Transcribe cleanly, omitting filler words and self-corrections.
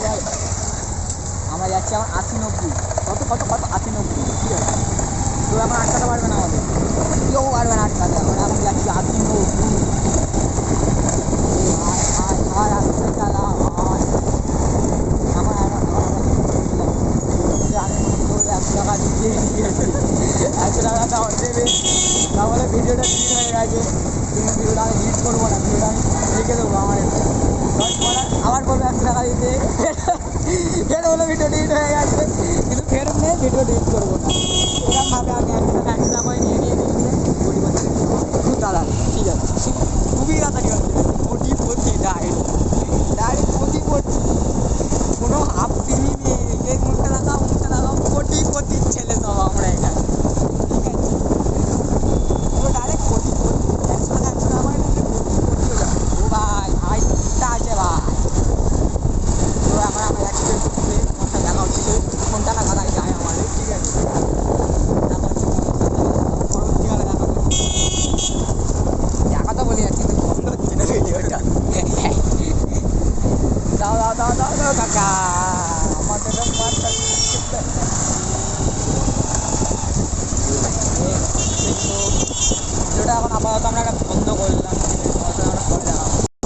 ভাই ভাই আমরা যাচ্ছি আমার 80-90 কত কত কত 80-90 ঠিক আছে। তো এখন আটকাতে পারবে না আমাদের, কেউ পারবে না আটকাতে। আমরা এখন যাচ্ছি 80-90। আর আসতে চালা ভাই আমার আমি 100 টাকা দিয়ে দিয়েছি, 100 টাকা দাও দেবে, তাহলে ভিডিওটা ডিলিট হয়ে গেছে। কিন্তু ভিডিওটা আমি ডিলিট করবো না, ভিডিওটা আমি রেখে দেবো আমার আবার বলবো 100 টাকা দিতে। ফের বলো ভিডিও ডিলিট হয়ে গেছে, কিন্তু ফের নেই ভিডিও ডিলিট করবো না। এরকমভাবে আমি 100 টাকা করে নিয়ে খুব তাড়াতাড়ি ঠিক আছে, খুবই তাড়াতাড়ি হচ্ছে। কোটি ডাইরেক্ট কোটি করছি, কোনো হাফ পিনি নেই। এই মুখটা লাগাও কোটি ছেলে সব আমরা এখানে ঠিক আছে। পুরো ডাইরেক্ট কোটি 100 টাকা করে কোটি হয়ে যাবে। ও ভাই ভাই টা আছে ভাই। তো আমরা অ্যাক্সিডেন্ট করতে তোমার সাথে দেখা হচ্ছে, ফোনটা না গাড়াই যায় আমাদের ঠিক আছে। পরবর্তীকালে দেখা তো বলি আর কিন্তু বন্ধ হচ্ছে না ভিডিওটা। দাও কাকা আমাদের ভিডিওটা এখন আপাতত আমরা